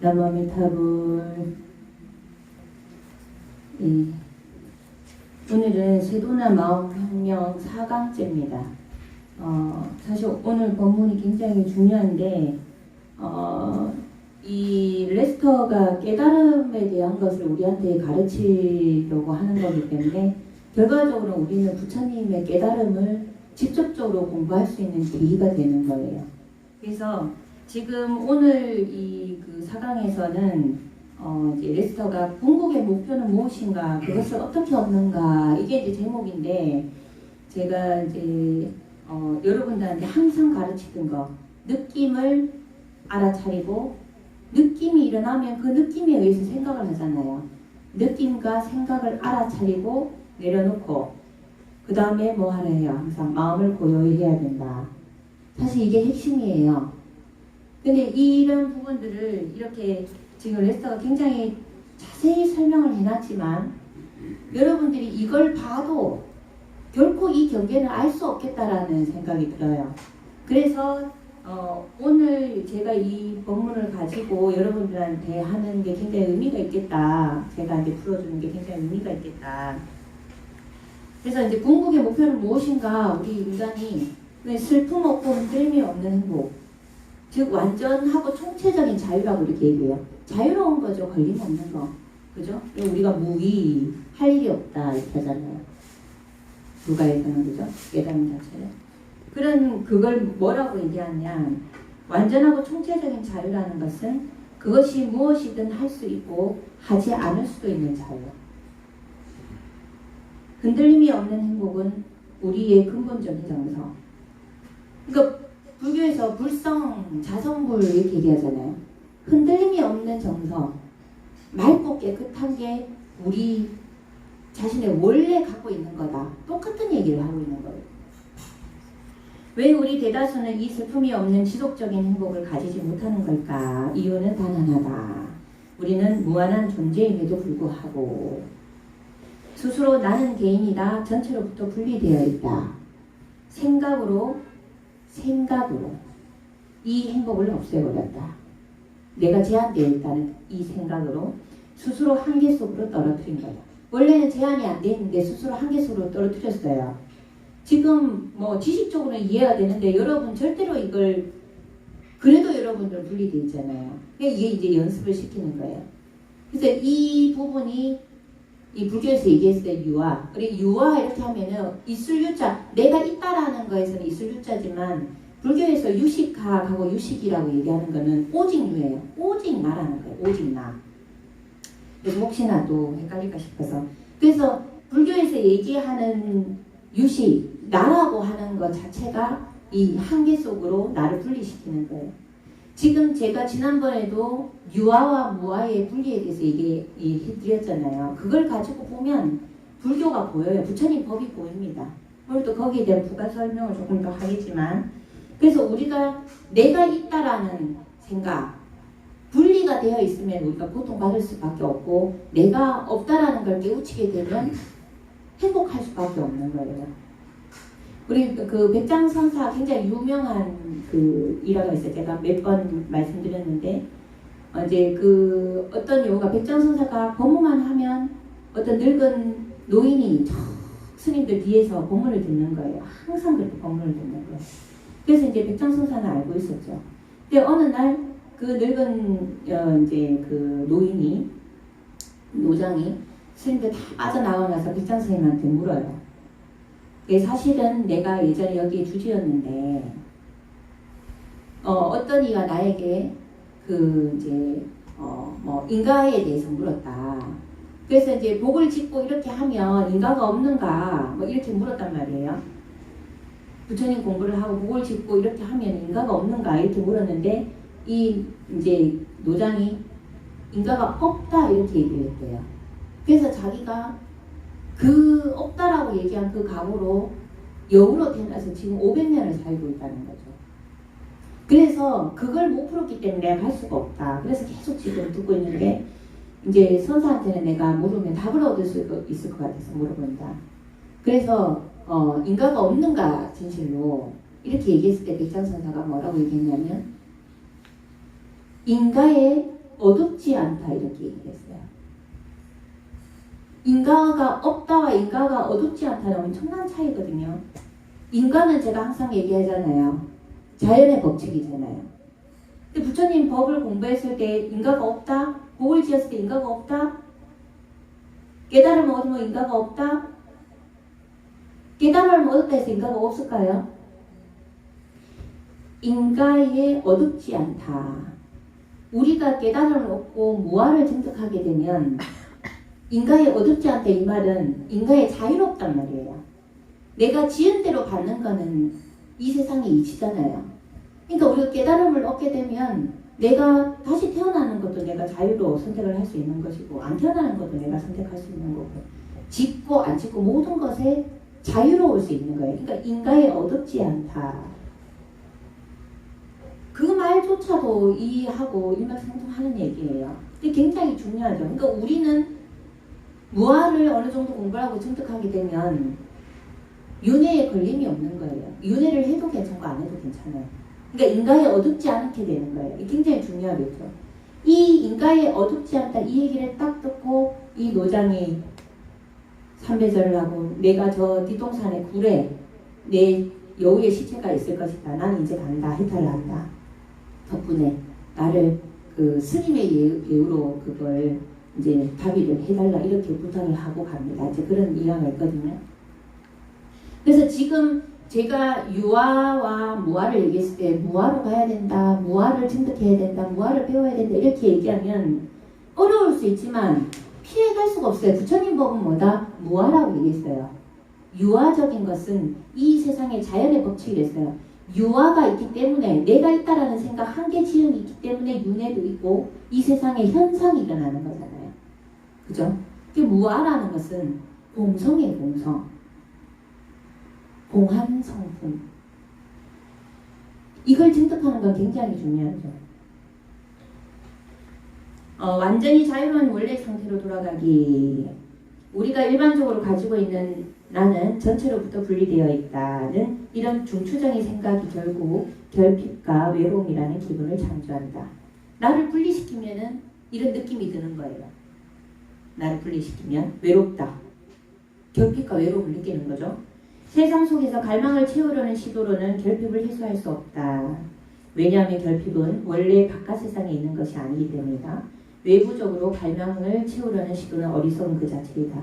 나무아미타불. 예. 오늘은 세도나 마음혁명 4강째입니다. 사실 오늘 본문이 굉장히 중요한데 이 레스터가 깨달음에 대한 것을 우리한테 가르치려고 하는 거기 때문에 결과적으로 우리는 부처님의 깨달음을 직접적으로 공부할 수 있는 계기가 되는 거예요. 그래서 지금 오늘 그 4강에서는 이제 레스터가 궁극의 목표는 무엇인가, 그것을 어떻게 얻는가, 이게 이제 제목인데, 제가 이제 여러분들한테 항상 가르치던 거, 느낌을 알아차리고 느낌이 일어나면 그 느낌에 의해서 생각을 하잖아요. 느낌과 생각을 알아차리고 내려놓고 그 다음에 뭐 하라 해요? 항상 마음을 고요히 해야 된다. 사실 이게 핵심이에요. 근데 이런 부분들을 이렇게 지금 레스터가 굉장히 자세히 설명을 해놨지만 여러분들이 이걸 봐도 결코 이 경계는 알 수 없겠다라는 생각이 들어요. 그래서 오늘 제가 이 본문을 가지고 여러분들한테 하는 게 굉장히 의미가 있겠다. 제가 이제 풀어주는 게 굉장히 의미가 있겠다. 그래서 이제 궁극의 목표는 무엇인가? 우리 인간이 슬픔 없고 흔들림이 없는 행복, 즉 완전하고 총체적인 자유라고 이렇게 얘기해요. 자유로운 거죠. 걸림 없는 거. 그죠? 우리가 무위, 할 일이 없다 이렇게 하잖아요. 불가에서는, 그죠? 깨달음 자체를. 그걸 뭐라고 얘기하냐? 완전하고 총체적인 자유라는 것은 그것이 무엇이든 할 수 있고 하지 않을 수도 있는 자유. 흔들림이 없는 행복은 우리의 근본적인 정서. 그러니까 불교에서 불성, 자성불 이렇게 얘기하잖아요. 흔들림이 없는 정서, 맑고 깨끗한 게 우리 자신의 원래 갖고 있는 거다. 똑같은 얘기를 하고 있는 거예요. 왜 우리 대다수는 이 슬픔이 없는 지속적인 행복을 가지지 못하는 걸까? 이유는 단 하나다. 우리는 무한한 존재임에도 불구하고 스스로 나는 개인이다, 전체로부터 분리되어 있다. 생각으로 이 행복을 없애버렸다. 내가 제한되어 있다는 이 생각으로 스스로 한계 속으로 떨어뜨린 거다. 원래는 제한이 안 돼 있는데 스스로 한계 속으로 떨어뜨렸어요. 지금 뭐 지식적으로는 이해가 되는데 여러분 절대로 이걸, 그래도 여러분들 분리되어 있잖아요. 이게 이제 연습을 시키는 거예요. 그래서 이 부분이 이 불교에서 얘기했을 때 유아, 그리고 유아 이렇게 하면은 이슬유자, 내가 있다라는 거에서는 이슬유자지만 불교에서 유식학하고 유식이라고 얘기하는 거는 오직 유예요. 오직 나라는 거예요. 오직 나. 그래서 혹시나 또 헷갈릴까 싶어서. 그래서 불교에서 얘기하는 유식, 나라고 하는 것 자체가 이 한계 속으로 나를 분리시키는 거예요. 지금 제가 지난번에도 유아와 무아의 분리에 대해서 얘기해드렸잖아요. 그걸 가지고 보면 불교가 보여요. 부처님 법이 보입니다. 오늘 또 거기에 대한 부가 설명을 조금 더 하겠지만, 그래서 우리가 내가 있다라는 생각, 분리가 되어 있으면 우리가 고통받을 수밖에 없고, 내가 없다라는 걸 깨우치게 되면 행복할 수밖에 없는 거예요. 우리 그 백장선사 굉장히 유명한 그 일화가 있어요. 제가 몇 번 말씀드렸는데, 이제 그 어떤 여우가 백장선사가 법문만 하면 어떤 늙은 노인이 스님들 뒤에서 법문을 듣는 거예요. 항상 그렇게 법문을 듣는 거예요. 그래서 이제 백장선사는 알고 있었죠. 근데 어느 날 그 늙은 이제 그 노장이 스님들 다 빠져나가고 나서 백장선생님한테 물어요. 사실은 내가 예전에 여기에 주지였는데 어떤 이가 나에게 그 이제 뭐 인가에 대해서 물었다. 그래서 이제 복을 짓고 이렇게 하면 인가가 없는가 뭐 이렇게 물었단 말이에요. 부처님 공부를 하고 복을 짓고 이렇게 하면 인가가 없는가 이렇게 물었는데, 이 이제 노장이 인가가 없다 이렇게 얘기를 했대요. 그래서 자기가 그 없다라고 얘기한 그 각오로 여우로 태어나서 지금 500년을 살고 있다는 거죠. 그래서 그걸 못 풀었기 때문에 내가 할 수가 없다. 그래서 계속 지금 듣고 있는데, 이제 선사한테는 내가 물으면 답을 얻을 수 있을 것 같아서 물어본다. 그래서 인가가 없는가 진실로 이렇게 얘기했을 때 백장선사가 뭐라고 얘기했냐면, 인가에 어둡지 않다 이렇게 얘기했어요. 인가가 없다와 인가가 어둡지 않다는 엄청난 차이거든요. 인간은 제가 항상 얘기하잖아요. 자연의 법칙이잖아요. 근데 부처님 법을 공부했을 때 인가가 없다? 복을 지었을 때 인가가 없다? 깨달음을 얻으면 인가가 없다? 깨달음을 얻었다 해서 인가가 없을까요? 인가에 어둡지 않다. 우리가 깨달음을 얻고 무아를 증득하게 되면 인가에 어둡지 않다 이 말은 인가에 자유롭단 말이에요. 내가 지은 대로 받는 거는 이 세상의 이치잖아요. 그러니까 우리가 깨달음을 얻게 되면 내가 다시 태어나는 것도 내가 자유로 선택을 할 수 있는 것이고 안 태어나는 것도 내가 선택할 수 있는 거고 짓고 안 짓고 모든 것에 자유로울 수 있는 거예요. 그러니까 인가에 어둡지 않다. 그 말조차도 이해하고 일맥상통하는 얘기예요. 근데 굉장히 중요하죠. 그러니까 우리는 무아를 어느 정도 공부하고 증득하게 되면 윤회에 걸림이 없는 거예요. 윤회를 해도 괜찮고 안 해도 괜찮아요. 그러니까 인가에 어둡지 않게 되는 거예요. 이게 굉장히 중요하겠죠. 이 인가에 어둡지 않다 이 얘기를 딱 듣고 이 노장이 삼배절을 하고 내가 저 뒷동산의 굴에 내 여우의 시체가 있을 것이다. 나는 이제 간다. 해탈을 한다. 덕분에 나를 그 스님의 예우로 그걸 이제 답의를 해달라 이렇게 부탁을 하고 갑니다. 이제 그런 이야기가 있거든요. 그래서 지금 제가 유아와 무아를 얘기했을 때 무아로 가야 된다, 무아를 증득해야 된다, 무아를 배워야 된다 이렇게 얘기하면 어려울 수 있지만 피해갈 수가 없어요. 부처님 법은 뭐다? 무아라고 얘기했어요. 유아적인 것은 이 세상의 자연의 법칙이랬어요. 유아가 있기 때문에 내가 있다라는 생각 한계 지음이 있기 때문에 윤회도 있고 이 세상에 현상이 일어나는 거잖아요. 그죠? 그 무아라는 것은 공성이에요. 공성. 공한 성품. 이걸 증득하는 건 굉장히 중요하죠. 완전히 자유로운 원래 상태로 돌아가기. 우리가 일반적으로 가지고 있는 나는 전체로부터 분리되어 있다는 이런 중추적인 생각이 결국 결핍과 외로움이라는 기분을 창조한다. 나를 분리시키면은 이런 느낌이 드는 거예요. 나를 분리시키면 외롭다. 결핍과 외로움을 느끼는 거죠. 세상 속에서 갈망을 채우려는 시도로는 결핍을 해소할 수 없다. 왜냐하면 결핍은 원래 바깥 세상에 있는 것이 아니기 때문이다. 외부적으로 갈망을 채우려는 시도는 어리석은 그 자체이다.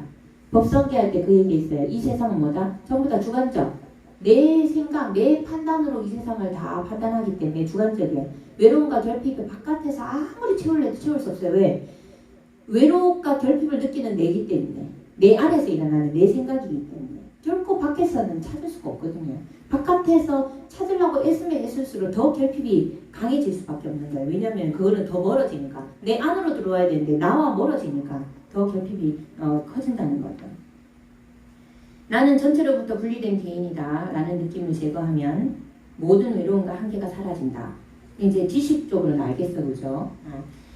법성계 할 때 그 얘기 있어요. 이 세상은 뭐다? 전부 다 주관적. 내 생각, 내 판단으로 이 세상을 다 판단하기 때문에 주관적이에요. 외로움과 결핍을 바깥에서 아무리 채울래도 채울 수 없어요. 왜? 외로움과 결핍을 느끼는 내기 때문에. 내 안에서 일어나는 내 생각이기 때문에. 결코 밖에서는 찾을 수가 없거든요. 바깥에서 찾으려고 애쓰면 애쓸수록 더 결핍이 강해질 수밖에 없는 거예요. 왜냐하면 그거는 더 멀어지니까. 내 안으로 들어와야 되는데 나와 멀어지니까 더 결핍이 커진다는 거죠. 나는 전체로부터 분리된 개인이다 라는 느낌을 제거하면 모든 외로움과 한계가 사라진다. 이제 지식적으로는 알겠어, 그죠?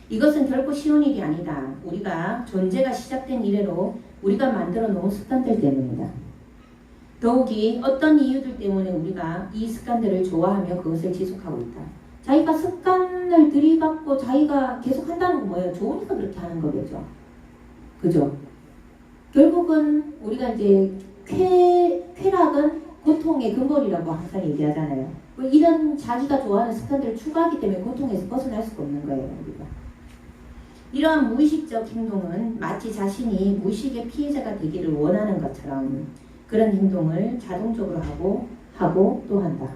이것은 결코 쉬운 일이 아니다. 우리가 존재가 시작된 이래로 우리가 만들어 놓은 습관들 때문이다. 더욱이 어떤 이유들 때문에 우리가 이 습관들을 좋아하며 그것을 지속하고 있다. 자기가 습관을 들이받고 자기가 계속 한다는 건 뭐예요? 좋으니까 그렇게 하는 거겠죠. 그죠? 결국은 우리가 이제 쾌락은 고통의 근본이라고 항상 얘기하잖아요. 이런 자기가 좋아하는 습관들을 추구하기 때문에 고통에서 벗어날 수가 없는 거예요. 우리가. 이러한 무의식적 행동은 마치 자신이 무의식의 피해자가 되기를 원하는 것처럼 그런 행동을 자동적으로 하고 또 한다.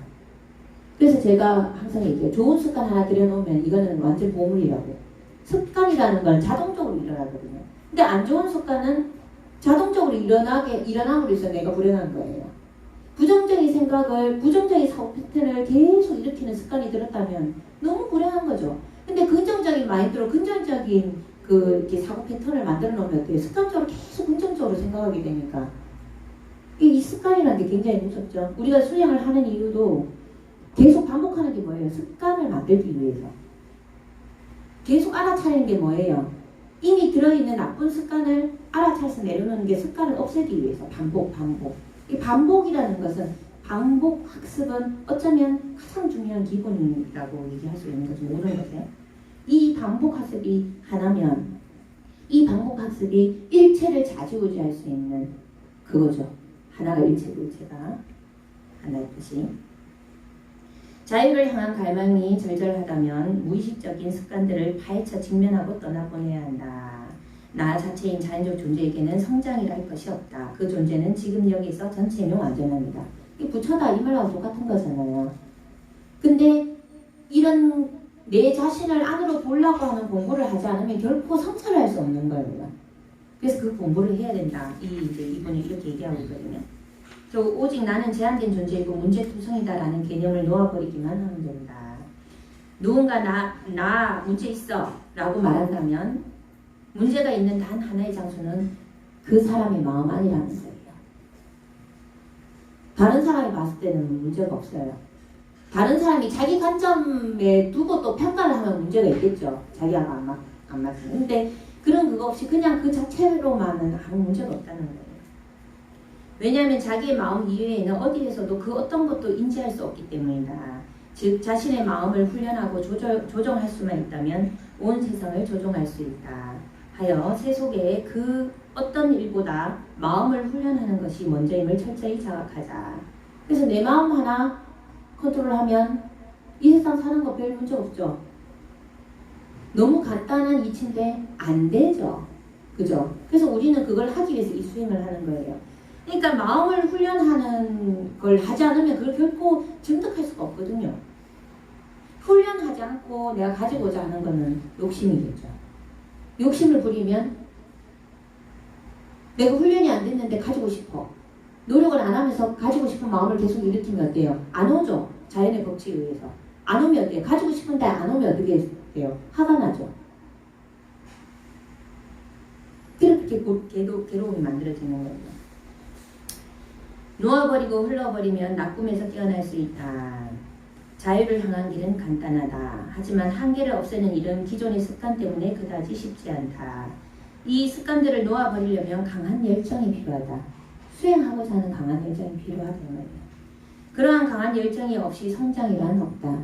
그래서 제가 항상 얘기해요. 좋은 습관 하나 들여놓으면 이거는 완전 보물이라고. 습관이라는 건 자동적으로 일어나거든요. 근데 안 좋은 습관은 자동적으로 일어남으로 해서 내가 불행한 거예요. 부정적인 생각을, 부정적인 사고 패턴을 계속 일으키는 습관이 들었다면 너무 불행한 거죠. 근데 긍정적인 마인드로 긍정적인 이렇게 사고 패턴을 만들어 놓으면 어때요? 습관적으로 계속 긍정적으로 생각하게 되니까. 이 습관이라는 게 굉장히 무섭죠. 우리가 수행을 하는 이유도 계속 반복하는 게 뭐예요? 습관을 만들기 위해서. 계속 알아차리는 게 뭐예요? 이미 들어있는 나쁜 습관을 알아차려서 내려놓는 게 습관을 없애기 위해서. 반복. 이 반복이라는 것은 반복 학습은 어쩌면 가장 중요한 기본이라고 얘기할 수 있는 거죠. 모든 것에. 이 반복 학습이 하나면 이 반복 학습이 일체를 좌지우지할 수 있는 그거죠. 하나가 일체고 일체가 하나의 뜻이. 자유를 향한 갈망이 절절하다면 무의식적인 습관들을 파헤쳐 직면하고 떠나보내야 한다. 나 자체인 자연적 존재에게는 성장이랄 것이 없다. 그 존재는 지금 여기서 전체명 완전합니다. 이 부처다 이 말하고 똑같은 거잖아요. 근데 이런 내 자신을 안으로 보려고 하는 공부를 하지 않으면 결코 성찰할 수 없는 거예요. 그래서 그 공부를 해야 된다. 이분이 이렇게 얘기하고 있거든요. 저 오직 나는 제한된 존재이고 문제투성이다라는 개념을 놓아버리기만 하면 된다. 누군가 나 문제 있어 라고 말한다면 문제가 있는 단 하나의 장소는 그 사람의 마음 안이라는 거예요. 다른 사람이 봤을 때는 문제가 없어요. 다른 사람이 자기 관점에 두고 또 평가를 하면 문제가 있겠죠. 자기하고 안 맞으면. 근데 그런 그거 없이 그냥 그 자체로만은 아무 문제가 없다는 거예요. 왜냐하면 자기의 마음 이외에는 어디에서도 그 어떤 것도 인지할 수 없기 때문이다. 즉 자신의 마음을 훈련하고 조정할 수만 있다면 온 세상을 조종할 수 있다. 하여 세속의 그 어떤 일보다 마음을 훈련하는 것이 먼저임을 철저히 자각하자. 그래서 내 마음 하나 컨트롤하면 이 세상 사는 거 별 문제 없죠. 너무 간단한 이치인데 안 되죠. 그죠? 그래서 우리는 그걸 하기 위해서 이 수행을 하는 거예요. 그러니까 마음을 훈련하는 걸 하지 않으면 그걸 결코 증득할 수가 없거든요. 훈련하지 않고 내가 가지고자 하는 거는 욕심이겠죠. 욕심을 부리면 내가 훈련이 안 됐는데 가지고 싶어. 노력을 안 하면서 가지고 싶은 마음을 계속 일으키면 어때요? 안 오죠. 자연의 법칙에 의해서. 안 오면 어때요? 가지고 싶은데 안 오면 어떻게 돼요? 화가 나죠. 그렇게 괴로움이 만들어지는 거예요. 놓아버리고 흘러버리면 나꿈에서 깨어날 수 있다. 자유를 향한 길은 간단하다. 하지만 한계를 없애는 일은 기존의 습관 때문에 그다지 쉽지 않다. 이 습관들을 놓아버리려면 강한 열정이 필요하다. 수행하고자 하는 강한 열정이 필요하다는 거예요. 그러한 강한 열정이 없이 성장이란 없다.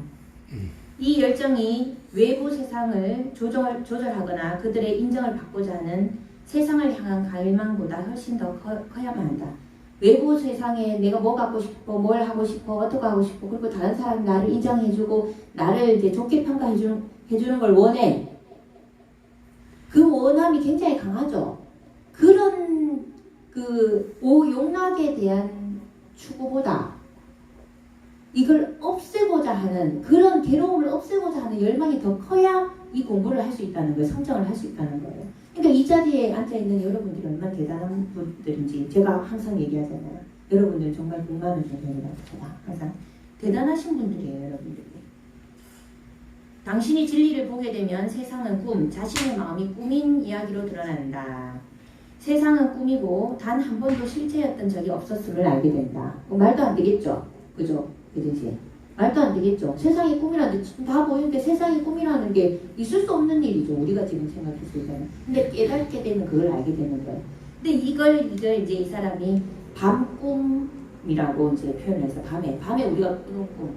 이 열정이 외부 세상을 조절하거나 그들의 인정을 받고자 하는 세상을 향한 갈망보다 훨씬 더 커야만 한다. 외부 세상에 내가 뭐 갖고 싶어, 뭘 하고 싶어, 어떻게 하고 싶어, 그리고 다른 사람이 나를 인정해주고 나를 이제 좋게 평가해주는 걸 원해. 그 원함이 굉장히 강하죠. 그런 그 오용락에 대한 추구보다 이걸 없애고자 하는 그런 괴로움을 없애고자 하는 열망이 더 커야 이 공부를 할 수 있다는 거예요. 성장을 할 수 있다는 거예요. 그러니까 이 자리에 앉아있는 여러분들이 얼마나 대단한 분들인지 제가 항상 얘기하잖아요. 여러분들 정말 공감을 좀 해라고 제가 항상 대단하신 분들이에요. 여러분들이. 당신이 진리를 보게 되면 세상은 꿈, 자신의 마음이 꿈인 이야기로 드러난다. 세상은 꿈이고 단 한 번도 실체였던 적이 없었음을 알게 된다. 말도 안 되겠죠? 그죠? 그지? 말도 안 되겠죠? 세상이 꿈이라는 게 다 보이는데 세상이 꿈이라는 게 있을 수 없는 일이죠. 우리가 지금 생각했을 때는. 근데 깨닫게 되면 그걸 알게 되는 거예요. 근데 이걸 이제 이 사람이 밤꿈이라고 이제 표현해서 밤에 우리가 꾸는 꿈.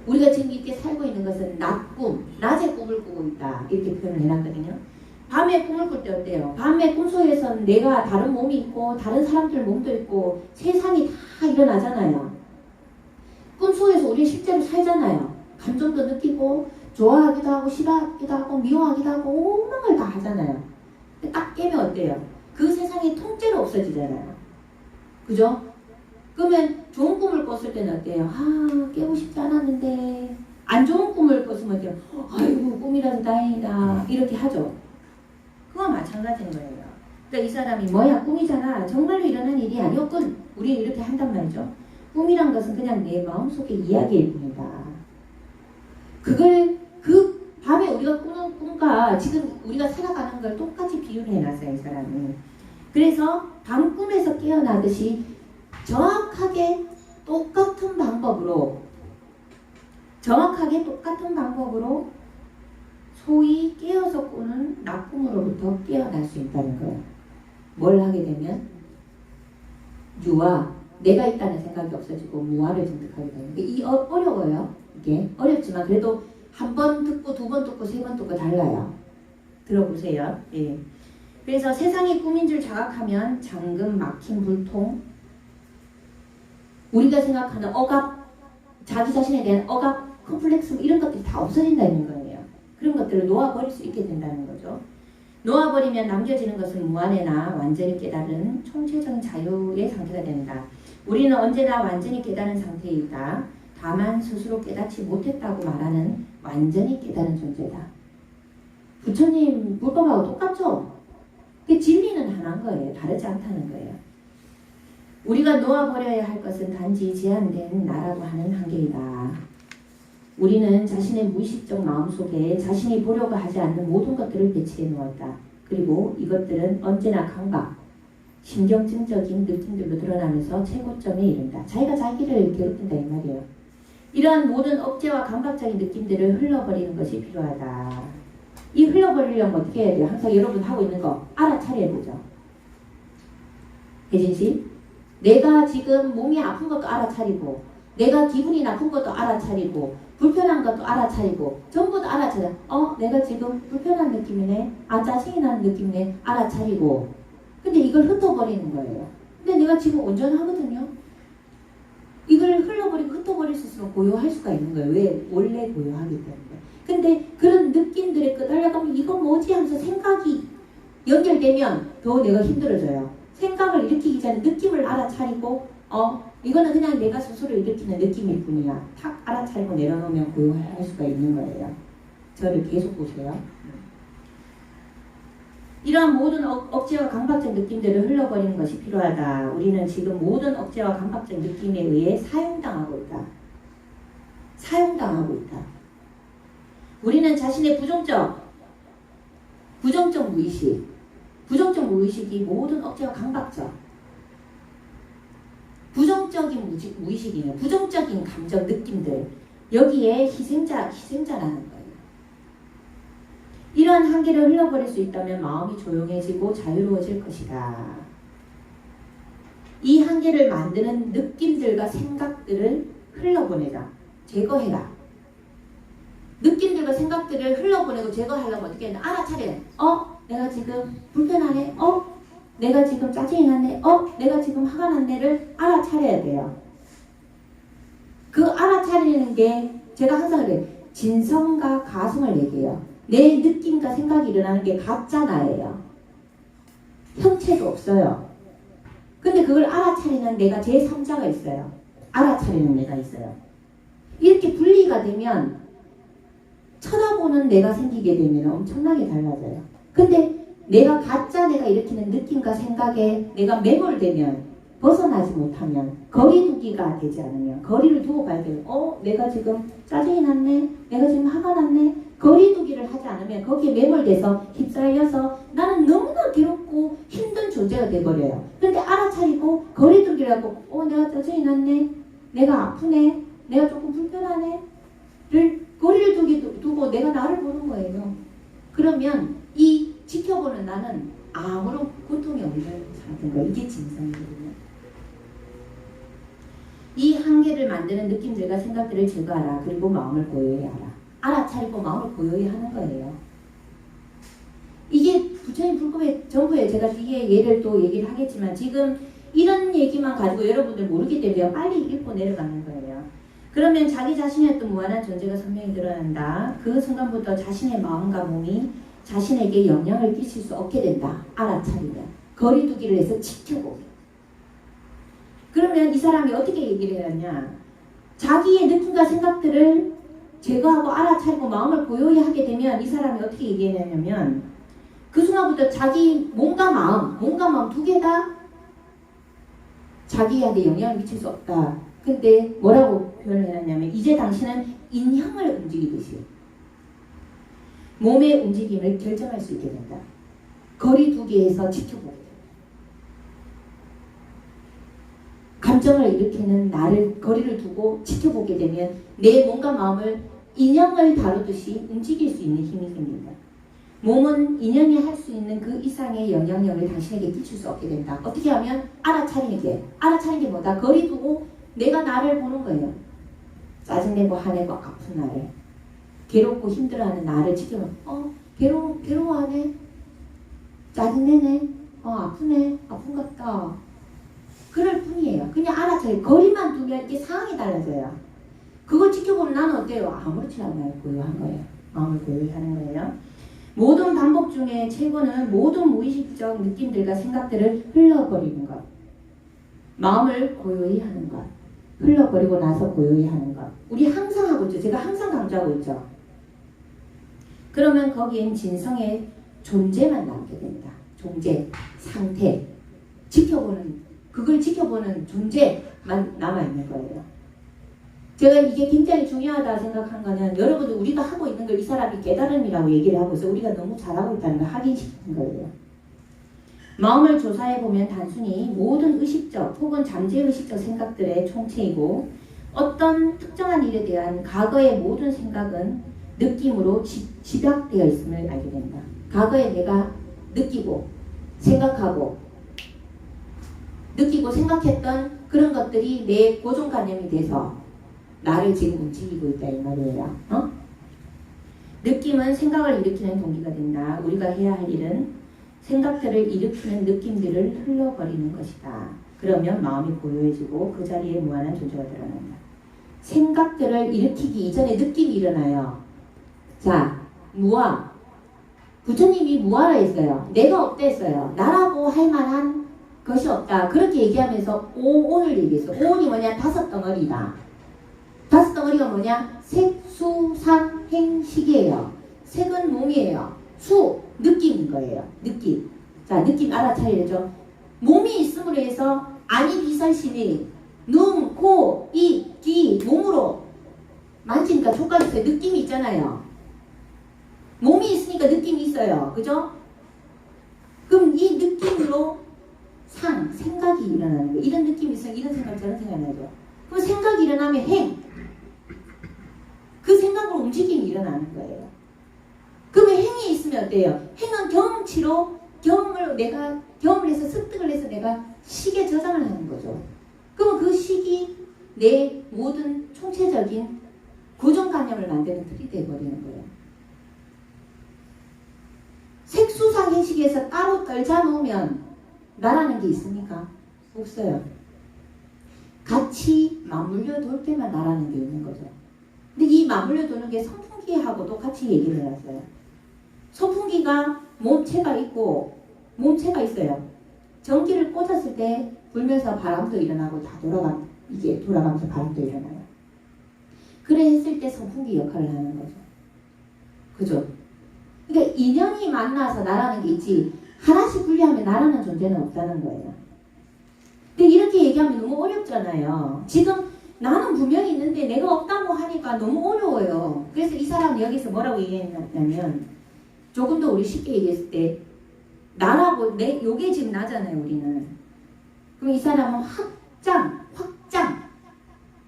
우리가 지금 이렇게 살고 있는 것은 낮꿈, 낮에 꿈을 꾸고 있다. 이렇게 표현을 해놨거든요. 밤에 꿈을 꿀 때 어때요? 밤에 꿈속에서는 내가 다른 몸이 있고 다른 사람들 몸도 있고 세상이 다 일어나잖아요. 꿈속에서 우리 실제로 살잖아요. 감정도 느끼고 좋아하기도 하고 싫어하기도 하고 미워하기도 하고 온갖 걸 다 하잖아요. 근데 딱 깨면 어때요? 그 세상이 통째로 없어지잖아요. 그죠? 그러면 좋은 꿈을 꿨을 때는 어때요? 아, 깨고 싶지 않았는데. 안 좋은 꿈을 꿨으면 어때요? 아이고, 꿈이라도 다행이다. 이렇게 하죠. 그거 마찬가지인 거예요. 그러니까 이 사람이 뭐야, 꿈이잖아. 정말로 일어난 일이 아니었군. 우리는 이렇게 한단 말이죠. 꿈이란 것은 그냥 내 마음속의 이야기일 뿐이다. 그걸 그 밤에 우리가 꾸는 꿈과 지금 우리가 살아가는 걸 똑같이 비유를 해놨어요. 이 사람은. 그래서 밤 꿈에서 깨어나듯이 정확하게 똑같은 방법으로 소위 깨어서 꾸는 낙꿈으로부터 깨어날 수 있다는 거예요. 뭘 하게 되면 유아, 내가 있다는 생각이 없어지고 무아를 증득하게 되는 거예요. 어려워요. 이게 어렵지만 그래도 한 번 듣고 두 번 듣고 세 번 듣고 달라요. 들어보세요. 예. 그래서 세상이 꿈인 줄 자각하면 잠금, 막힘, 불통, 우리가 생각하는 억압, 자기 자신에 대한 억압, 컴플렉스 이런 것들이 다 없어진다는 거예요. 그런 것들을 놓아버릴 수 있게 된다는 거죠. 놓아버리면 남겨지는 것은 무한해나 완전히 깨달은 총체적인 자유의 상태가 된다. 우리는 언제나 완전히 깨달은 상태이다. 다만 스스로 깨닫지 못했다고 말하는 완전히 깨달은 존재다. 부처님 불법하고 똑같죠? 그 진리는 하나인 거예요. 다르지 않다는 거예요. 우리가 놓아버려야 할 것은 단지 제한된 나라고 하는 한계이다. 우리는 자신의 무의식적 마음속에 자신이 보려고 하지 않는 모든 것들을 배치해 놓았다. 그리고 이것들은 언제나 감각, 신경증적인 느낌들로 드러나면서 최고점에 이른다. 자기가 자기를 괴롭힌다 이 말이에요. 이러한 모든 억제와 감각적인 느낌들을 흘러버리는 것이 필요하다. 이 흘러버리려면 어떻게 해야 돼요? 항상 여러분 하고 있는 거 알아차려야 되죠. 혜진씨, 내가 지금 몸이 아픈 것도 알아차리고, 내가 기분이 나쁜 것도 알아차리고, 불편한 것도 알아차리고, 전부 다 알아차려. 내가 지금 불편한 느낌이네, 짜증이 나는 느낌이네, 알아차리고. 근데 이걸 흩어버리는 거예요. 근데 내가 지금 온전하거든요. 이걸 흘러버리고 흩어버릴 수 있으면 고요할 수가 있는 거예요. 왜? 원래 고요하기 때문에. 근데 그런 느낌들에 끄달려가면 이거 뭐지 하면서 생각이 연결되면 더 내가 힘들어져요. 생각을 일으키기 전에 느낌을 알아차리고 이거는 그냥 내가 스스로 일으키는 느낌일 뿐이야. 탁 알아차리고 내려놓으면 고요할 수가 있는 거예요. 저를 계속 보세요. 이러한 모든 억제와 강박적 느낌들을 흘러버리는 것이 필요하다. 우리는 지금 모든 억제와 강박적 느낌에 의해 사용당하고 있다. 사용당하고 있다. 우리는 자신의 부정적 무의식이 모든 억제와 강박적, 부정적인 무의식이에요. 부정적인 감정, 느낌들, 여기에 희생자라는 거예요. 이러한 한계를 흘러버릴 수 있다면 마음이 조용해지고 자유로워질 것이다. 이 한계를 만드는 느낌들과 생각들을 흘러보내자. 제거해라. 느낌들과 생각들을 흘러보내고 제거하려면 어떻게 해야 돼? 알아차려. 내가 지금 불편하네. 내가 지금 짜증이 났네. 내가 지금 화가 났네를 알아차려야 돼요. 그 알아차리는 게 제가 항상 그래요. 진성과 가성을 얘기해요. 내 느낌과 생각이 일어나는 게 가짜 나예요. 형체도 없어요. 근데 그걸 알아차리는 내가 제3자가 있어요. 알아차리는 내가 있어요. 이렇게 분리가 되면 쳐다보는 내가 생기게 되면 엄청나게 달라져요. 근데 내가 가짜 내가 일으키는 느낌과 생각에 내가 매몰되면, 벗어나지 못하면, 거리두기가 되지 않으면, 거리를 두고 가야 돼요. 내가 지금 짜증이 났네, 내가 지금 화가 났네, 거리두기를 하지 않으면 거기에 매몰돼서 휩싸여서 나는 너무나 괴롭고 힘든 존재가 돼버려요. 그런데 알아차리고 거리두기를 하고 내가 짜증이 났네, 내가 아프네, 내가 조금 불편하네 를 거리를 두고 내가 나를 보는 거예요. 그러면 이 지켜보는 나는 아무런 고통이 없는 상태인 거예요. 이게 진상이거든요. 이 한계를 만드는 느낌들과 생각들을 제거하라. 그리고 마음을 고요히 하라. 알아차리고 마음을 고요히 하는 거예요. 이게 부처님 불법의 전부에 제가 뒤에 예를 또 얘기를 하겠지만 지금 이런 얘기만 가지고 여러분들 모르기 때문에 빨리 읽고 내려가는 거예요. 그러면 자기 자신의 어떤 무한한 존재가 선명히 드러난다. 그 순간부터 자신의 마음과 몸이 자신에게 영향을 끼칠 수 없게 된다. 알아차리면. 거리두기를 해서 지켜보기. 그러면 이 사람이 어떻게 얘기를 해야 자기의 느낌과 생각들을 제거하고 알아차리고 마음을 고요히 하게 되면 이 사람이 어떻게 얘기하냐면 그 순간부터 자기 몸과 마음 두 개 다 자기한테 영향을 미칠 수 없다. 근데 뭐라고 표현을 해놨냐면 이제 당신은 인형을 움직이듯이 몸의 움직임을 결정할 수 있게 된다. 거리두기에서 지켜보게 된다. 감정을 일으키는 나를 거리를 두고 지켜보게 되면 내 몸과 마음을 인형을 다루듯이 움직일 수 있는 힘이 생긴다. 몸은 인형이 할 수 있는 그 이상의 영향력을 당신에게 끼칠 수 없게 된다. 어떻게 하면 알아차리는 게 뭐다? 거리 두고 내가 나를 보는 거예요. 짜증내고 화내고 아픈 나를. 괴롭고 힘들어하는 나를 지켜보면 괴로워하네, 짜증내네, 아프네, 아픈 것 같다. 그럴 뿐이에요. 그냥 알아차려. 거리만 두면 이게 상황이 달라져요. 그걸 지켜보면 나는 어때요? 아무렇지 않아요. 고요한 거예요. 마음을 고요히 하는 거예요. 모든 반복 중에 최고는 모든 무의식적 느낌들과 생각들을 흘러버리는 것. 마음을 고요히 하는 것. 흘러버리고 나서 고요히 하는 것. 우리 항상 하고 있죠. 제가 항상 강조하고 있죠. 그러면 거기엔 진성의 존재만 남게 된다. 존재, 상태, 그걸 지켜보는 존재만 남아있는 거예요. 제가 이게 굉장히 중요하다 생각한 거는 여러분들 우리가 하고 있는 걸 이 사람이 깨달음이라고 얘기를 하고 있어. 우리가 너무 잘하고 있다는 걸 확인시키는 거예요. 마음을 조사해보면 단순히 모든 의식적 혹은 잠재의식적 생각들의 총체이고 어떤 특정한 일에 대한 과거의 모든 생각은 느낌으로 집약되어 있음을 알게 된다. 과거에 내가 느끼고 생각했던 그런 것들이 내 고정관념이 돼서 나를 지금 움직이고 있다 이 말이에요. 느낌은 생각을 일으키는 동기가 된다. 우리가 해야 할 일은 생각들을 일으키는 느낌들을 흘러버리는 것이다. 그러면 마음이 고요해지고 그 자리에 무한한 존재가 드러난다. 생각들을 일으키기 이전에 느낌이 일어나요. 자, 무아. 부처님이 무아라 했어요. 내가 없다 했어요. 나라고 할 만한 것이 없다. 그렇게 얘기하면서 오온을 얘기했어. 오온이 뭐냐? 5덩어리다. 5덩어리가 뭐냐? 색, 수, 상, 행, 식이에요. 색은 몸이에요. 수, 느낌인 거예요. 느낌. 자, 느낌 알아차려야죠. 몸이 있음으로 해서 아니 비살심이 눈, 코, 입, 귀, 몸으로 만지니까 촉감이 있어요. 느낌이 있잖아요. 몸이 있으니까 느낌이 있어요. 그죠? 그럼 이 느낌으로 생각이 일어나는 거예요. 이런 느낌이 있으면 이런 생각, 저런 생각이 나죠. 그럼 생각이 일어나면 그 생각으로 움직임이 일어나는 거예요. 그러면 행이 있으면 어때요? 행은 경험치로 경험을 해서 습득을 해서 내가 식에 저장을 하는 거죠. 그러면 그 식이 내 모든 총체적인 고정관념을 만드는 틀이 되어버리는 거예요. 색수상 행식에서 따로 떨자 놓으면 나라는 게 있습니까? 없어요. 같이 맞물려 돌 때만 나라는 게 있는 거죠. 근데 이 맞물려 도는 게 선풍기하고도 같이 얘기를 해놨어요. 선풍기가 몸체가 있고 몸체가 있어요. 전기를 꽂았을 때 불면서 바람도 일어나고 다 이게 돌아가면서 바람도 일어나요. 그래 했을 때 선풍기 역할을 하는 거죠. 그죠? 그러니까 인연이 만나서 나라는 게 있지 하나씩 분리하면 나라는 존재는 없다는 거예요. 근데 이렇게 얘기하면 너무 어렵잖아요. 지금 나는 분명히 있는데 내가 없다고 하니까 너무 어려워요. 그래서 이 사람은 여기서 뭐라고 얘기했냐면 조금 더 우리 쉽게 얘기했을 때 나라고 요게 지금 나잖아요. 우리는. 그럼 이 사람은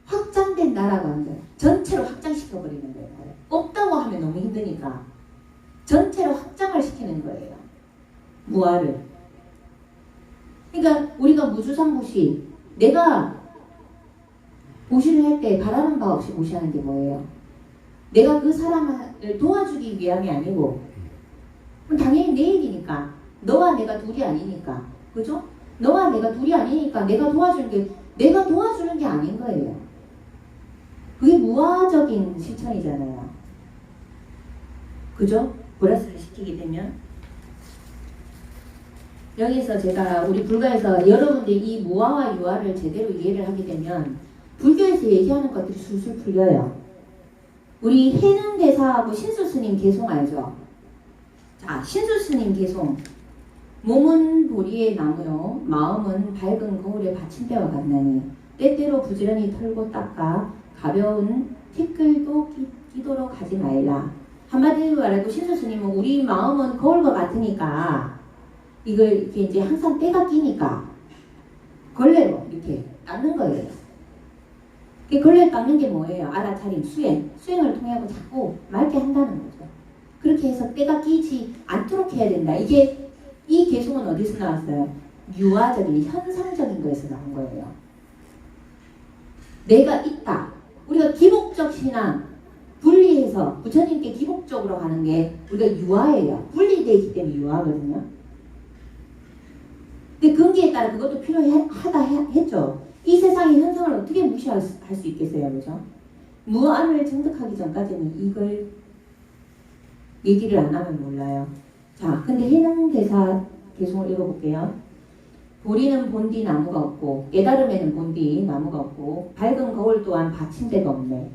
확장된 나라가 한 거예요. 전체로 확장시켜버리는 거예요. 없다고 하면 너무 힘드니까 전체로 확장을 시키는 거예요. 무아를. 그러니까 우리가 무주상무시, 내가 무시를 할 때 바라는 바 없이 무시하는 게 뭐예요? 내가 그 사람을 도와주기 위함이 아니고 그럼 당연히 내 일이니까 너와 내가 둘이 아니니까 그죠? 너와 내가 둘이 아니니까 내가 도와주는 게 아닌 거예요. 그게 무아적인 실천이잖아요. 그죠? 플러스를 시키게 되면 여기서 제가 우리 불가에서 여러분들이 이 무아와 유아를 제대로 이해를 하게 되면 불교에서 얘기하는 것들이 술술 풀려요. 우리 해능 대사하고 신수스님 개송 알죠? 자, 신수스님 개송. 몸은 보리의 나무요 마음은 밝은 거울에 받침대와 같나니 때때로 부지런히 털고 닦아 가벼운 티끌도 끼도록 하지 말라. 한마디로 말해도 신수스님은 우리 마음은 거울과 같으니까 이걸 이렇게 이제 항상 때가 끼니까 걸레로 이렇게 닦는 거예요. 걸레를 닦는 게 뭐예요? 알아차림, 수행을 통해 자꾸 맑게 한다는 거죠. 그렇게 해서 때가 끼지 않도록 해야 된다. 이 개송은 어디서 나왔어요? 유아적인, 현상적인 거에서 나온 거예요. 내가 있다. 우리가 기복적 신앙, 분리해서 부처님께 기복적으로 가는 게 우리가 유아예요. 분리되어 있기 때문에 유아거든요. 근데 근기에 따라 그것도 필요하다 했죠. 이 세상의 현상을 어떻게 무시할 수 있겠어요, 그죠? 무아를 증득하기 전까지는 이걸 얘기를 안 하면 몰라요. 자, 근데 해능대사 계속 읽어볼게요. 보리는 본디 나무가 없고 깨달음에는 본디 나무가 없고 밝은 거울 또한 받침대가 없네.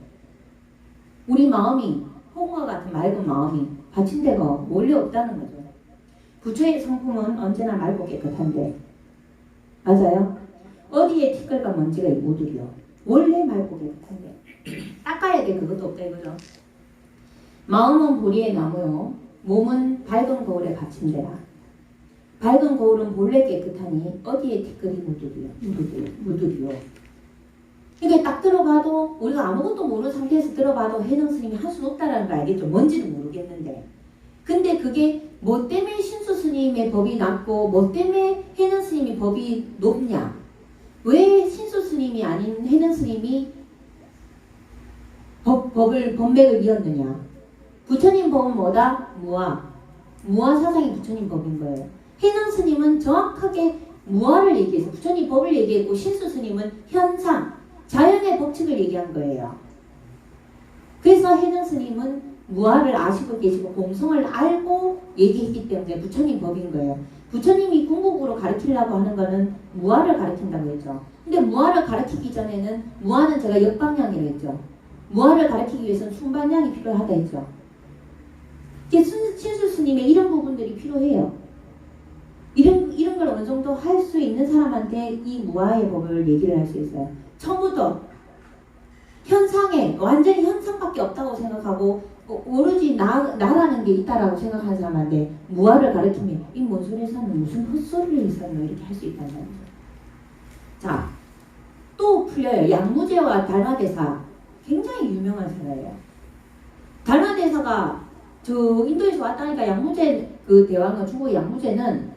우리 마음이 홍어와 같은 맑은 마음이 받침대가 원래 없다는 거죠. 부처의 성품은 언제나 맑고 깨끗한데 맞아요? 어디에 티끌과 먼지가 못 들여. 원래 맑고 깨끗한데 닦아야 돼. 그것도 없다 이거죠. 마음은 보리의 나무요 몸은 밝은 거울의 받침대라. 밝은 거울은 본래 깨끗하니 어디에 티끌이 못 들여. 그러니까 딱 들어봐도 우리가 아무것도 모르는 상태에서 들어봐도 해능 스님이 할 수는 없다라는 거 알겠죠? 뭔지도 모르겠는데 근데 그게 뭐 때문에 신수 스님의 법이 낮고 뭐 때문에 해능 스님이 법이 높냐? 왜 신수 스님이 아닌 해능 스님이 법맥을 이었느냐? 부처님 법은 뭐다? 무아 사상이 부처님 법인 거예요. 해능 스님은 정확하게 무아를 얘기해서 부처님 법을 얘기했고 신수 스님은 현상, 자연의 법칙을 얘기한 거예요. 그래서 해능 스님은 무아를 아시고 계시고 공성을 알고 얘기했기 때문에 부처님 법인 거예요. 부처님이 궁극으로 가르치려고 하는 거는 무아를 가르친다고 했죠. 근데 무아를 가르치기 전에는 무아는 제가 역방향이라고 했죠. 무아를 가르치기 위해서는 순방향이 필요하다 했죠. 신수 스님의 이런 부분들이 필요해요. 이런 걸 어느 정도 할 수 있는 사람한테 이 무아의 법을 얘기를 할 수 있어요. 처음부터 현상에 완전히 현상밖에 없다고 생각하고 오로지 나라는 게 있다라고 생각하는 사람한테 무아를 가르치면 이 뭔 소리를 사는 무슨 헛소리를 사는 이렇게 할 수 있다는 거죠. 자, 또 풀려요. 양무제와 달마대사 굉장히 유명한 사례예요. 달마대사가 저 인도에서 왔다니까 양무제 그 대왕은 중국 양무제는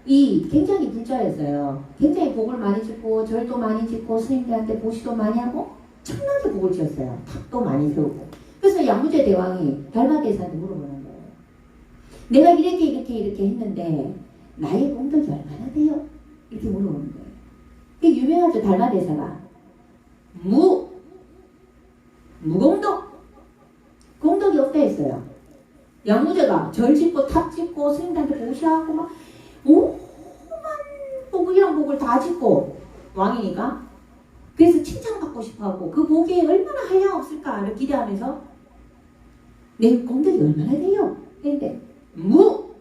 이 굉장히 불자였어요. 굉장히 복을 많이 짓고 절도 많이 짓고 스님들한테 보시도 많이 하고 청나게 복을 지었어요. 탑도 많이 세우고. 그래서 양무제 대왕이 달마대사한테 물어보는 거예요. 내가 이렇게 했는데 나의功德이 얼마나 돼요? 이렇게 물어보는 거예요. 그게 유명하죠. 달마대사가 무功德,功德이 없다 했어요. 양무제가 절 짓고 탑 짓고 스님들한테 보시하고 막 오만 복이랑 복을 다 짓고 왕이니까 그래서 칭찬받고 싶어하고 그 복이 얼마나 한량없을까를 기대하면서 내功德이 얼마나 돼요? 근데 무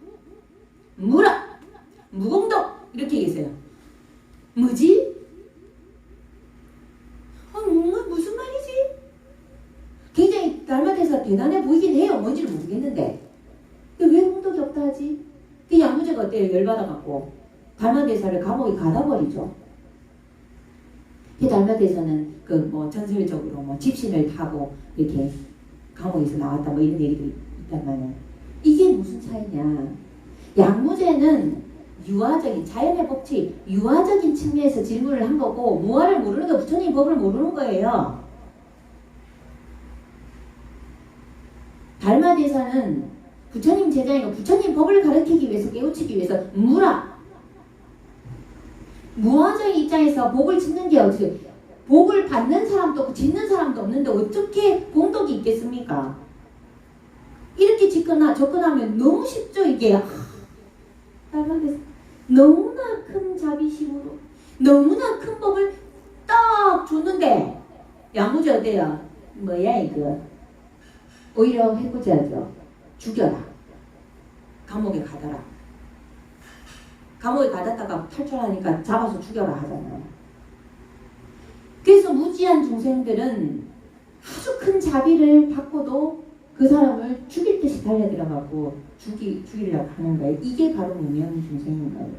功德이렇게 얘기했어요. 뭐지? 무슨 말이지? 굉장히 달마대사 대단해 보이긴 해요. 뭔지를 모르겠는데 왜功德이 없다 하지? 그 양무제가 어때요? 열받아갖고 달마대사를 감옥에 가다버리죠. 그 달마대사는 그 뭐 전설적으로 뭐 집신을 타고 이렇게 감옥에서 나왔다 뭐 이런 얘기도 있단 말이에요. 이게 무슨 차이냐? 양무제는 유아적인 자연의 법칙, 유아적인 측면에서 질문을 한 거고 무아를 모르는 거 부처님 법을 모르는 거예요. 달마대사는 부처님 제자이고 부처님 법을 가르치기 위해서 깨우치기 위해서 무아적인 입장에서 복을 짓는 게 어떻게 복을 받는 사람도 없고 짓는 사람도 없는데 어떻게 공덕이 있겠습니까? 이렇게 짓거나 접근하면 너무 쉽죠 이게. 달마대사 너무나 큰 자비심으로 너무나 큰 법을 딱 줬는데 양무제 어때요? 뭐야 이거 오히려 해코지하죠. 죽여라. 감옥에 가둬라. 감옥에 가뒀다가 탈출하니까 잡아서 죽여라 하잖아요. 그래서 무지한 중생들은 아주 큰 자비를 받고도 그 사람을 죽일 듯이 달려들어가고 죽이려고 하는 거예요. 이게 바로 무명 중생인 거예요.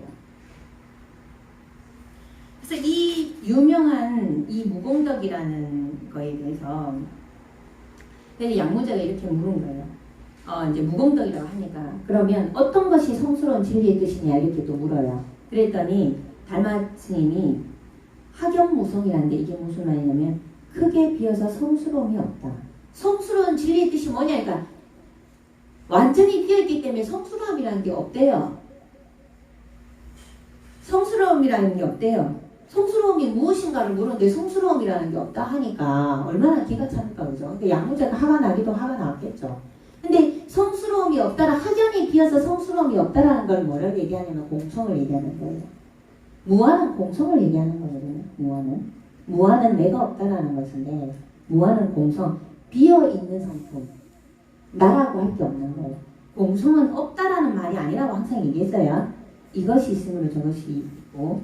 그래서 이 유명한 이 무공덕이라는 거에 대해서 양무제가 이렇게 물은 거예요. 이제 무공덕이라고 하니까 그러면 어떤 것이 성스러운 진리의 뜻이냐 이렇게 또 물어요. 그랬더니 달마 스님이 학영무성이라는데 이게 무슨 말이냐면 크게 비어서 성스러움이 없다. 성스러운 진리의 뜻이 뭐냐니까 완전히 비어있기 때문에 성스러움이라는 게 없대요. 성스러움이라는 게 없대요. 성스러움이 무엇인가를 모르는데 성스러움이라는 게 없다 하니까 얼마나 기가 차니까 그죠? 그러니까 양무제가 화가 나기도 화가 나왔겠죠. 근데 성스러움이 없다라 확연히 비어서 성스러움이 없다라는 걸 뭐라고 얘기하냐면 공성을 얘기하는 거예요. 무아는 공성을 얘기하는 거거든요. 무아는 내가 없다라는 것인데 무아는 공성, 비어있는 성품, 나라고 할 게 없는 거예요. 공성은 없다라는 말이 아니라고 항상 얘기했어요. 이것이 있으므로 저것이 있고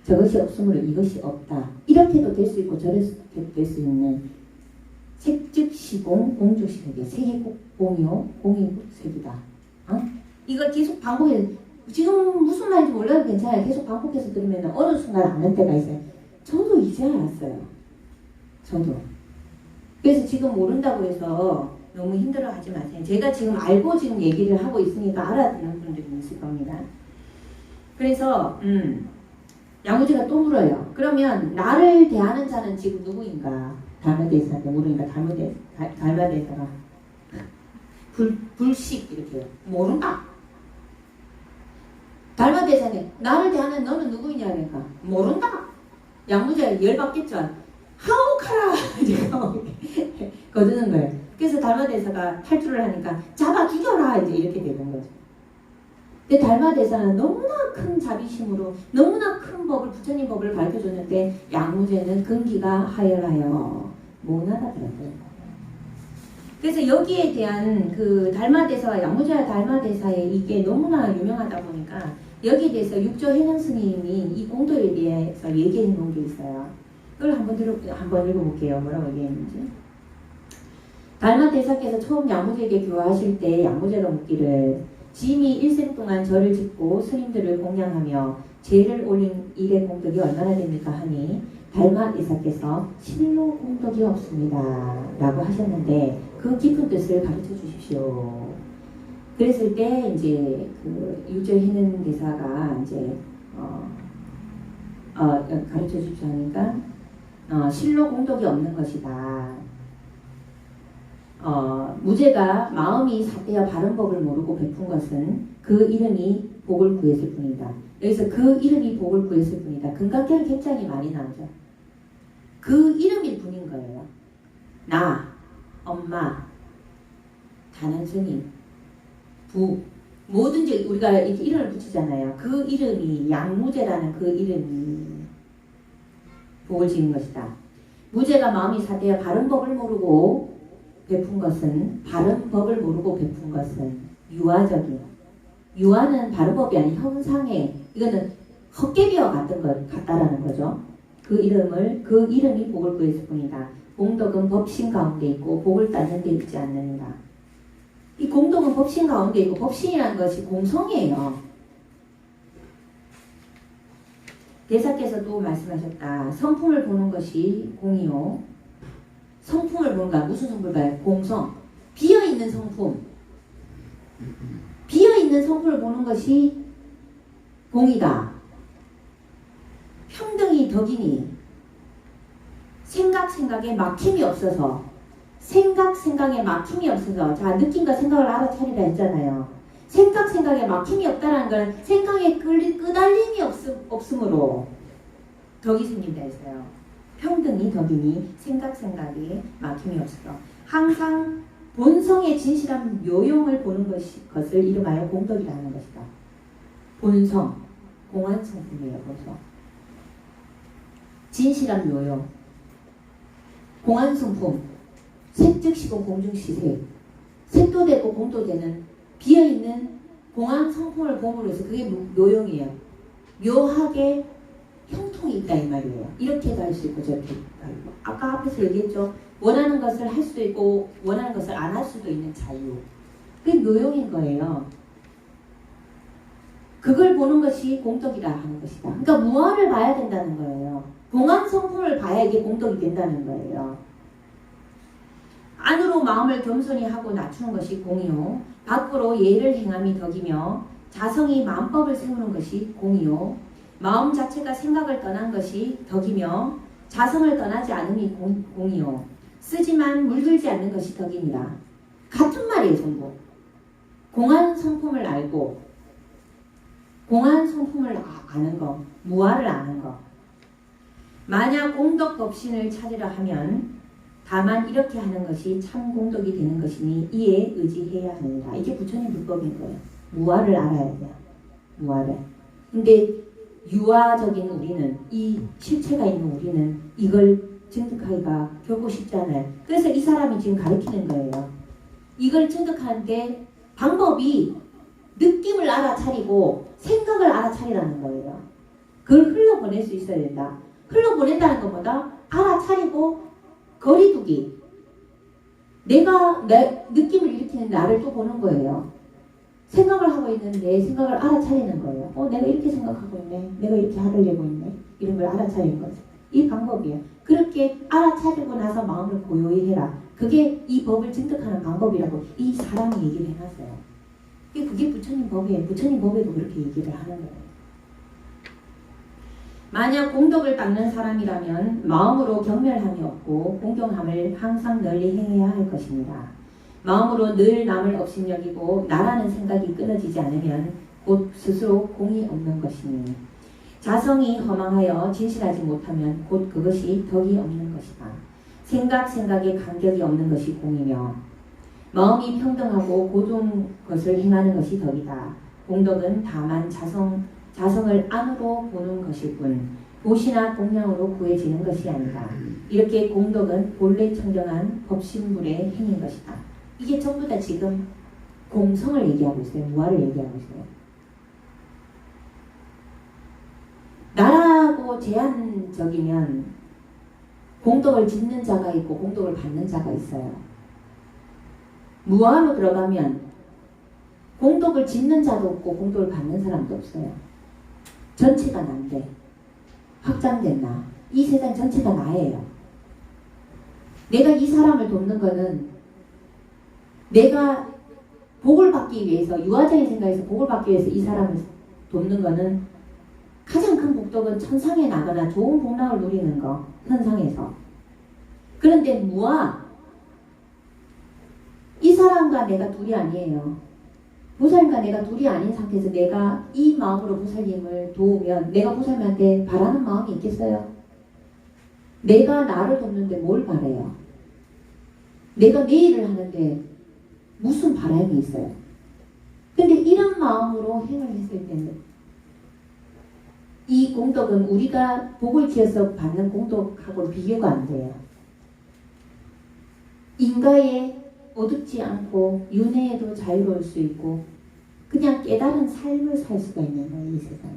저것이 없으므로 이것이 없다. 이렇게도 될 수 있고 저렇게도 될 수 있는 색즉 시공, 공즉 시공이 색이 공이요, 공이 색이다. 이걸 계속 반복해서 지금 무슨 말인지 몰라도 괜찮아요. 계속 반복해서 들으면 어느 순간 아는 때가 있어요. 저도 이제 알았어요. 저도. 그래서 지금 모른다고 해서 너무 힘들어하지 마세요. 제가 지금 알고 지금 얘기를 하고 있으니까 알아듣는 분들이 있을 겁니다. 그래서 양무지가 또 물어요. 그러면 나를 대하는 자는 지금 누구인가? 달마대사한테 물으니까 달마대사가 불식 이렇게 해요. 모른다. 달마대사는 나를 대하는 너는 누구이냐 그러니까 모른다. 양무지가 열받겠죠. 하옥하라 이렇게 거두는 거예요. 그래서 달마대사가 탈주를 하니까 잡아 죽여라 이제 이렇게 되는 거죠. 근데 달마대사는 너무나 큰 자비심으로 너무나 큰 법을 부처님 법을 가르쳐줬는데 양무제는 근기가 하열하여 못하더라고요. 그래서 여기에 대한 그 달마대사와 양무제와 달마대사의 이게 너무나 유명하다 보니까 여기에 대해서 육조 해능 스님이 이 공도에 대해서 얘기해 놓은 게 있어요. 그걸 한번 읽어볼게요. 뭐라고 얘기했는지. 달마대사께서 처음 양무제에게 교화하실 때 양무제가 묻기를 짐이 일생 동안 절을 짓고 스님들을 공양하며 제를 올린 일의 공덕이 얼마나 됩니까 하니 달마대사께서 실로 공덕이 없습니다 라고 하셨는데 그 깊은 뜻을 가르쳐 주십시오. 그랬을 때 이제 그 유저희는 대사가 이제 가르쳐 주십시오 하니까 실로 공덕이 없는 것이다. 무제가 마음이 삿대어 바른 법을 모르고 베푼 것은 그 이름이 복을 구했을 뿐이다. 여기서 그 이름이 복을 구했을 뿐이다. 금강경은 굉장히 많이 나오죠. 그 이름일 뿐인 거예요. 나, 엄마, 다른 스님, 부, 뭐든지 우리가 이렇게 이름을 붙이잖아요. 그 이름이 양무제라는 그 이름이 복을 지은 것이다. 무제가 마음이 삿대어 바른 법을 모르고 베푼 것은 바른 법을 모르고 베푼 것은 유아적인 유아는 바른 법이 아닌 형상의 이거는 헛개비와 같다라는 거죠. 그 이름이 복을 구했을 뿐이다. 공덕은 법신 가운데 있고 복을 따는 데 있지 않는다. 이 공덕은 법신 가운데 있고 법신이라는 것이 공성이에요. 대사께서도 말씀하셨다. 성품을 보는 것이 공이요. 성품을 보는가? 무슨 성품을 봐요? 공성. 비어있는 성품. 비어있는 성품을 보는 것이 공이다. 평등이 덕이니 생각에 막힘이 없어서 생각에 막힘이 없어서 자 느낌과 생각을 알아차리라 했잖아요. 생각에 막힘이 없다는 건 생각에 끄달림이 없으므로 덕이 생긴다 했어요. 평등이 덕이니 생각에 막힘이 없어. 항상 본성의 진실한 묘용을 보는 것을 이름하여 공덕이라는 것이다. 본성, 공안성품이에요. 본성. 진실한 묘용. 공안성품. 색즉시고 공즉시색. 색도 되고 공도 되는 비어있는 공안성품을 봄으로써 그게 묘용이에요. 묘하게 형통이 있다 이 말이에요. 이렇게도 할 수 있고 저렇게도 하고. 아까 앞에서 얘기했죠. 원하는 것을 할 수도 있고 원하는 것을 안 할 수도 있는 자유. 그게 묘용인 거예요. 그걸 보는 것이 공덕이라 하는 것이다. 그러니까 무아를 봐야 된다는 거예요. 공안 성품을 봐야 이게 공덕이 된다는 거예요. 안으로 마음을 겸손히 하고 낮추는 것이 공이요. 밖으로 예를 행함이 덕이며 자성이 만법을 세우는 것이 공이요. 마음 자체가 생각을 떠난 것이 덕이며 자성을 떠나지 않음이 공이요. 쓰지만 물들지 않는 것이 덕입니다. 같은 말이에요, 전부. 공한 성품을 알고, 공한 성품을 아는 거, 무아를 아는 거. 만약 공덕 법신을 찾으려 하면 다만 이렇게 하는 것이 참 공덕이 되는 것이니 이에 의지해야 합니다. 이게 부처님 불법인 거예요. 무아를 알아야 돼요. 무아를. 근데 유아적인 우리는, 이 실체가 있는 우리는 이걸 증득하기가 결코 쉽지 않아요. 그래서 이 사람이 지금 가르치는 거예요. 이걸 증득하는데 방법이 느낌을 알아차리고 생각을 알아차리라는 거예요. 그걸 흘러보낼 수 있어야 된다. 흘러보낸다는 것보다 알아차리고 거리두기. 내가 내 느낌을 일으키는 나를 또 보는 거예요. 생각을 하고 있는 내 생각을 알아차리는 거예요. 내가 이렇게 생각하고 있네. 내가 이렇게 하려고 있네. 이런 걸 알아차리는 거죠. 이 방법이에요. 그렇게 알아차리고 나서 마음을 고요히 해라. 그게 이 법을 증득하는 방법이라고 이 사람이 얘기를 해놨어요. 그게 부처님 법이에요. 부처님 법에도 그렇게 얘기를 하는 거예요. 만약 공덕을 닦는 사람이라면 마음으로 경멸함이 없고 공경함을 항상 널리 행해야 할 것입니다. 마음으로 늘 남을 업신여기고 나라는 생각이 끊어지지 않으면 곧 스스로 공이 없는 것이니 자성이 허망하여 진실하지 못하면 곧 그것이 덕이 없는 것이다. 생각에 간격이 없는 것이 공이며 마음이 평등하고 고든 것을 행하는 것이 덕이다. 공덕은 다만 자성을 안으로 보는 것일 뿐 도시나 공량으로 구해지는 것이 아니다. 이렇게 공덕은 본래 청정한 법신불의 행인 것이다. 이게 전부 다 지금 공성을 얘기하고 있어요. 무아를 얘기하고 있어요. 나라고 제한적이면 공덕을 짓는 자가 있고 공덕을 받는 자가 있어요. 무아로 들어가면 공덕을 짓는 자도 없고 공덕을 받는 사람도 없어요. 전체가 난데 확장된 나. 이 세상 전체가 나예요. 내가 이 사람을 돕는 거는 내가 복을 받기 위해서, 유아적인 생각에서 복을 받기 위해서 이 사람을 돕는 거는 가장 큰 복덕은 천상에 나거나 좋은 복락을 누리는 거, 현상에서. 그런데 무아, 이 사람과 내가 둘이 아니에요. 보살님과 내가 둘이 아닌 상태에서 내가 이 마음으로 보살님을 도우면 내가 보살님한테 바라는 마음이 있겠어요? 내가 나를 돕는데 뭘 바래요? 내가 내 일을 하는데 무슨 바람이 있어요? 근데 이런 마음으로 행을 했을 때는 이 공덕은 우리가 복을 지어서 받는 공덕하고 비교가 안 돼요. 인가에 어둡지 않고 윤회에도 자유로울 수 있고 그냥 깨달은 삶을 살 수가 있는 거예요. 이 세상에.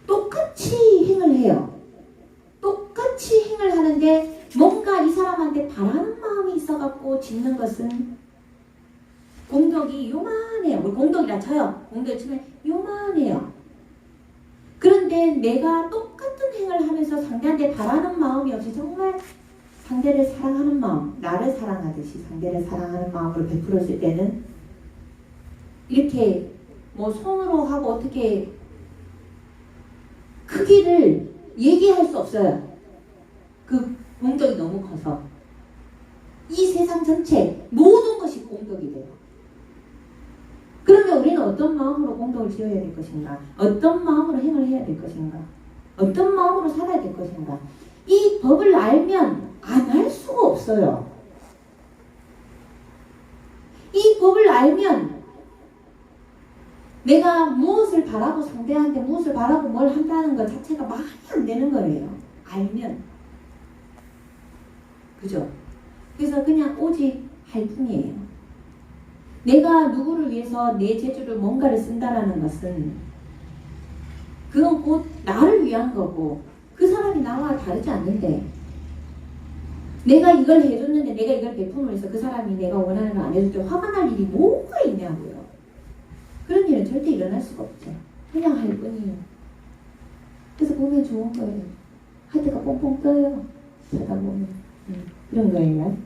똑같이 행을 해요. 똑같이 행을 하는데 뭔가 이 사람한테 바라는 마음이 있어갖고 짓는 것은 공덕이 요만해요. 우리 공덕이라 쳐요. 공덕 치면 요만해요. 그런데 내가 똑같은 행을 하면서 상대한테 바라는 마음이 없이 정말 상대를 사랑하는 마음, 나를 사랑하듯이 상대를 사랑하는 마음으로 베풀었을 때는 이렇게 뭐 손으로 하고 어떻게 크기를 얘기할 수 없어요. 그 공덕이 너무 커서 이 세상 전체 모든 것이 공덕이 돼요. 그러면 우리는 어떤 마음으로 공덕을 지어야 될 것인가? 어떤 마음으로 행을 해야 될 것인가? 어떤 마음으로 살아야 될 것인가? 이 법을 알면 안 할 수가 없어요. 이 법을 알면 내가 무엇을 바라고 상대한테 무엇을 바라고 뭘 한다는 것 자체가 말이 안 되는 거예요. 알면. 그죠? 그래서 그냥 오직 할 뿐이에요. 내가 누구를 위해서 내 재주를 뭔가를 쓴다라는 것은 그건 곧 나를 위한 거고 그 사람이 나와 다르지 않는데 내가 이걸 해줬는데 내가 이걸 베품을 해서 그 사람이 내가 원하는 걸 안 해줄 때 화가 날 일이 뭐가 있냐고요. 그런 일은 절대 일어날 수가 없죠. 그냥 할 뿐이에요. 그래서 보면 좋은 거예요. 하트가 뽕뽕 떠요. 쳐다보면. 그런 거예요.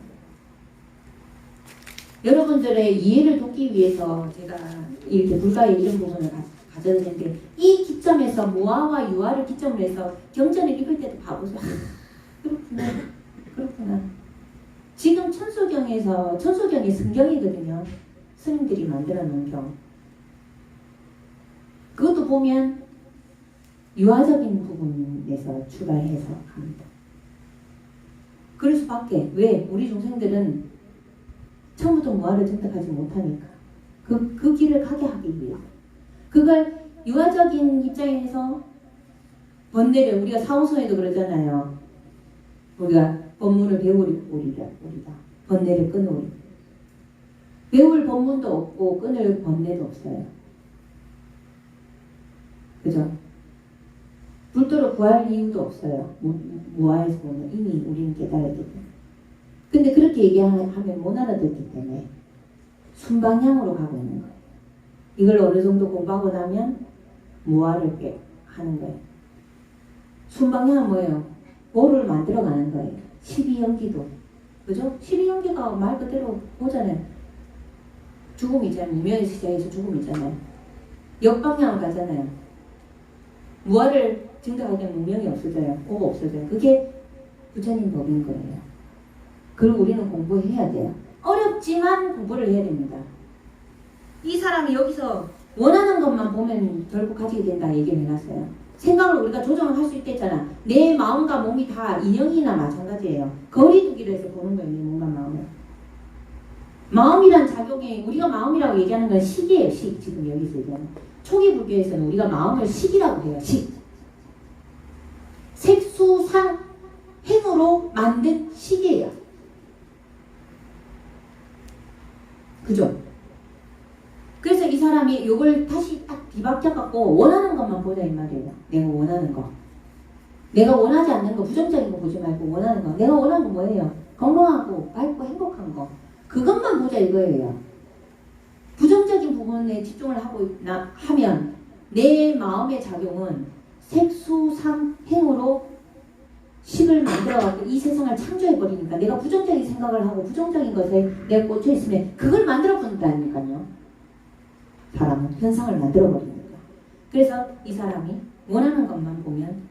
여러분들의 이해를 돕기 위해서 제가 이렇게 불가의 이런 부분을 가져야 되는데 이 기점에서 모아와 유아를 기점으로 해서 경전을 읽을 때도 봐보세요. 그렇구나. 그렇구나. 지금 천수경에서 천수경이 성경이거든요. 스님들이 만들어 놓은 경. 그것도 보면 유아적인 부분에서 출발해서 갑니다. 그럴 수밖에. 왜? 우리 중생들은 처음부터 무아를 습득하지 못하니까. 그 길을 가게 하기 위해서. 그걸 유아적인 입장에서 번뇌를 우리가 사후소에도 그러잖아요. 우리가 법문을 배우리다. 번뇌를 끊으리. 배울 법문도 없고 끊을 번뇌도 없어요. 그죠? 불도로 구할 이유도 없어요. 무아에서 보면 이미 우리는 깨달았기 때문에. 근데 그렇게 얘기하면 못 알아듣기 때문에 순방향으로 가고 있는 거예요. 이걸 어느 정도 공부하고 나면 무아를 하는 거예요. 순방향은 뭐예요? 보를 만들어가는 거예요. 12연기도. 그죠? 12연기가 말 그대로 보잖아요. 죽음이잖아요. 무명의 시작에서 죽음이잖아요. 역방향을 가잖아요. 무아를 증득하기엔 무명이 없어져요. 오가 없어져요. 그게 부처님 법인 거예요. 그리고 우리는 공부해야 돼요. 어렵지만 공부를 해야 됩니다. 이 사람이 여기서 원하는 것만 보면 결국 가지게 된다 얘기를 해놨어요. 생각을 우리가 조정을 할 수 있댔잖아. 내 마음과 몸이 다 인형이나 마찬가지예요. 거리두기를 해서 보는 거예요. 내 몸과 마음을. 마음이란 작용이 우리가 마음이라고 얘기하는 건 식이에요. 식. 지금 여기서 얘기하는. 초기 불교에서는 우리가 마음을 식이라고 해요. 식. 색수상 행으로 만든 식이에요. 그죠? 그래서 이 사람이 이걸 다시 딱 뒤바뀌어갖고 원하는 것만 보자 이 말이에요. 내가 원하는 거. 내가 원하지 않는 거, 부정적인 거 보지 말고 원하는 거. 내가 원하는 거 뭐예요? 건강하고 밝고 행복한 거. 그것만 보자 이거예요. 부정적인 부분에 집중을 하면 내 마음의 작용은 색수상행으로 식을 만들어갖고 이 세상을 창조해버리니까 내가 부정적인 생각을 하고 부정적인 것에 내가 꽂혀있으면 그걸 만들어본다니까요. 사람은 현상을 만들어버립니다. 그래서 이 사람이 원하는 것만 보면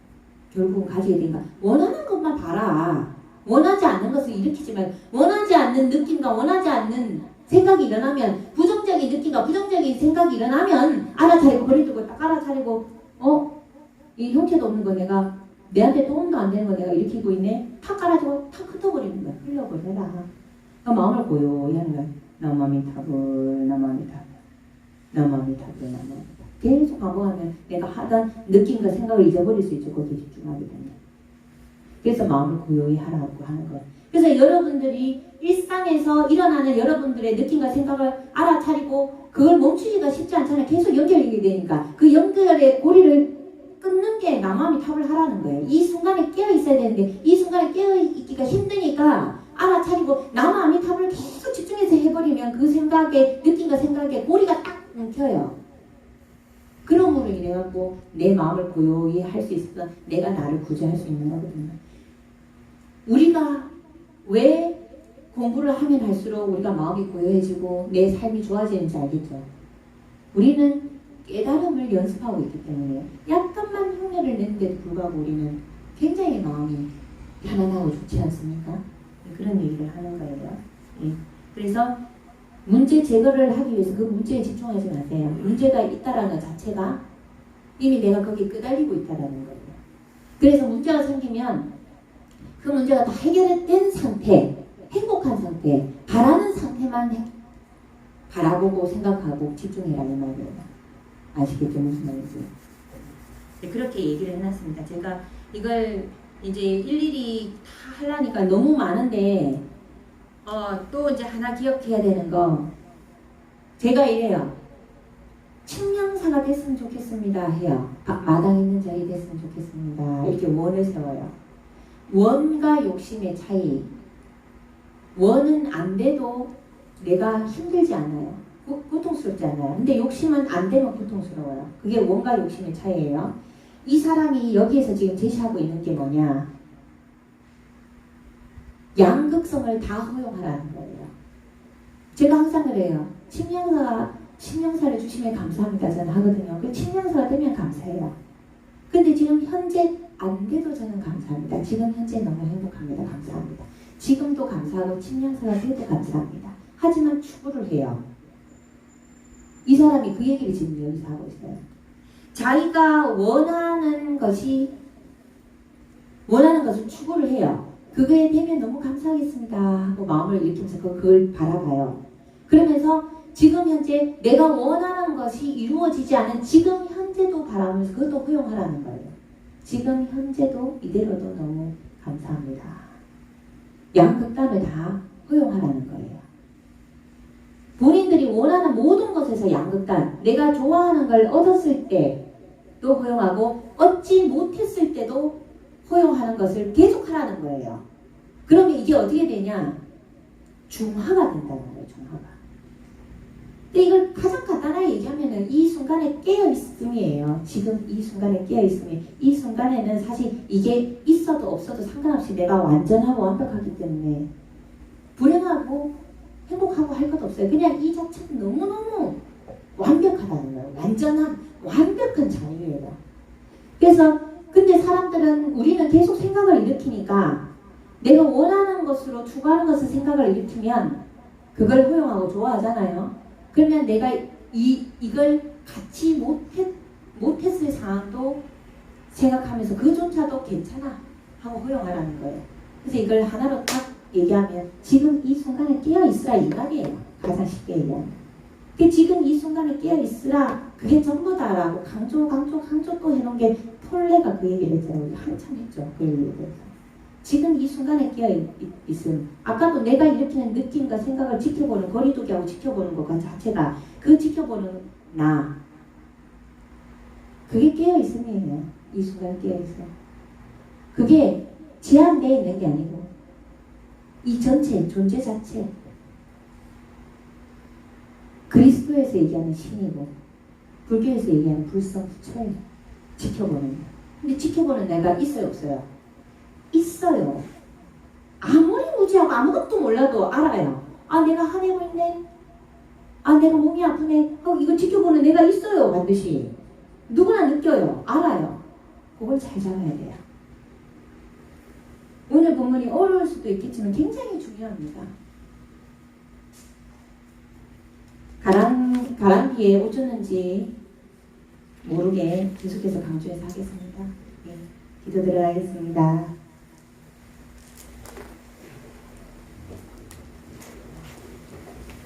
결국 가지게 된다. 원하는 것만 봐라. 원하지 않는 것을 일으키지 말고 원하지 않는 느낌과 원하지 않는 생각이 일어나면 부정적인 느낌과 부정적인 생각이 일어나면 알아차리고 버리고 딱 알아차리고 이 형체도 없는 거 내가 내한테 도움도 안 되는 거 내가 일으키고 있네. 탁 깔아주고 탁 흩어버리는 거야. 흘려버려라. 그 마음을 고요히 하는 거야. 나마미타불 나마미타불 나마미타불 나마미타불 계속 반복하면 내가 하던 느낌과 생각을 잊어버릴 수 있죠. 거기에 집중하게 되면. 그래서 마음을 고요히 하라고 하는 거예요. 그래서 여러분들이 일상에서 일어나는 여러분들의 느낌과 생각을 알아차리고 그걸 멈추기가 쉽지 않잖아요. 계속 연결이 되니까 그 연결의 고리를 끊는 게 나마미탑을 하라는 거예요. 이 순간에 깨어 있어야 되는데 이 순간에 깨어 있기가 힘드니까 알아차리고 나마미탑을 계속 집중해서 해버리면 그 생각에 느낌과 생각에 고리가 딱 끊겨요. 그러므로 인해갖고 내 마음을 고요히 할 수 있어서 내가 나를 구제할 수 있는 거거든요. 우리가 왜 공부를 하면 할수록 우리가 마음이 고요해지고 내 삶이 좋아지는지 알겠죠? 우리는 깨달음을 연습하고 있기 때문에 약간만 흉내를 내는데도 불구하고 우리는 굉장히 마음이 편안하고 좋지 않습니까? 그런 얘기를 하는 거예요. 예. 그래서 문제 제거를 하기 위해서 그 문제에 집중하지 마세요. 문제가 있다라는 것 자체가 이미 내가 거기에 끄달리고 있다라는 거예요. 그래서 문제가 생기면 그 문제가 다 해결된 상태, 행복한 상태, 바라는 상태만 바라보고 생각하고 집중해라는 말이에요. 아시겠죠? 무슨 말인지. 네, 그렇게 얘기를 해놨습니다. 제가 이걸 이제 일일이 다 하려니까 너무 많은데 또 이제 하나 기억해야 되는 거 제가 이래요. 측량사가 됐으면 좋겠습니다 해요. 마당 있는 자리 됐으면 좋겠습니다. 이렇게 원을 세워요. 원과 욕심의 차이. 원은 안 돼도 내가 힘들지 않아요. 고통스럽지 않아요. 근데 욕심은 안 되면 고통스러워요. 그게 원과 욕심의 차이예요. 이 사람이 여기에서 지금 제시하고 있는 게 뭐냐? 양극성을 다 허용하라는 거예요. 제가 항상 그래요. 친명사를 주시면 감사합니다 저는 하거든요. 그 친명사가 되면 감사해요. 근데 지금 현재 안 돼도 저는 감사합니다. 지금 현재 너무 행복합니다. 감사합니다. 지금도 감사하고 친명사가 돼도 감사합니다. 하지만 추구를 해요. 이 사람이 그 얘기를 지금 여기서 하고 있어요. 자기가 원하는 것을 추구를 해요. 그거에 되면 너무 감사하겠습니다 하고 마음을 일으키면서 그걸 바라봐요. 그러면서 지금 현재 내가 원하는 것이 이루어지지 않은 지금 현재도 바라면서 그것도 허용하라는 거예요. 지금 현재도 이대로도 너무 감사합니다. 양극단을 다 허용하라는 거예요. 본인들이 원하는 모든 것에서 양극단, 내가 좋아하는 걸 얻었을 때도 허용하고 얻지 못했을 때도 허용하는 것을 계속하라는 거예요. 그러면 이게 어떻게 되냐? 중화가 된다는 거예요. 중화가. 근데 이걸 가장 간단하게 얘기하면은 이 순간에 깨어있음이에요. 지금 이 순간에 깨어있음이. 이 순간에는 사실 이게 있어도 없어도 상관없이 내가 완전하고 완벽하기 때문에 불행하고 행복하고 할 것 없어요. 그냥 이 자체는 너무너무 완벽하다는 거예요. 완벽한 자유예요. 그래서 근데 사람들은 우리는 계속 생각을 일으키니까 내가 원하는 것으로 추구하는 것을 생각을 일으키면 그걸 허용하고 좋아하잖아요. 그러면 내가 이걸 갖지 못했을 상황도 생각하면서 그조차도 괜찮아 하고 허용하라는 거예요. 그래서 이걸 하나로 딱 얘기하면 지금 이 순간에 깨어있으라 이 말이에요. 가장 쉽게 얘기하면. 지금 이 순간에 깨어있으라 그게 전부다라고 강조 또 해놓은 게 폴레가 그 얘기를 했잖아요. 우리 한참 했죠. 그 얘기에 대해서. 지금 이 순간에 깨어있음. 아까도 내가 일으키는 느낌과 생각을 지켜보는 거리두기하고 지켜보는 것 자체가 그 지켜보는 나. 그게 깨어있음이에요. 이 순간에 깨어있음. 그게 제한되어 있는 게 아니고 이 전체 존재 자체 그리스도에서 얘기하는 신이고 불교에서 얘기하는 불성부처예요. 지켜보는 거. 근데 지켜보는 내가 있어요 없어요? 있어요. 아무리 무지하고 아무것도 몰라도 알아요. 아 내가 화내고 있네. 아 내가 몸이 아프네. 이거 지켜보는 내가 있어요. 반드시. 누구나 느껴요. 알아요. 그걸 잘 잡아야 돼요. 오늘 본문이 어려울 수도 있겠지만 굉장히 중요합니다. 가랑비에 어쩌는지 모르게 계속해서 강조해서 하겠습니다. 네, 기도 들어가겠습니다.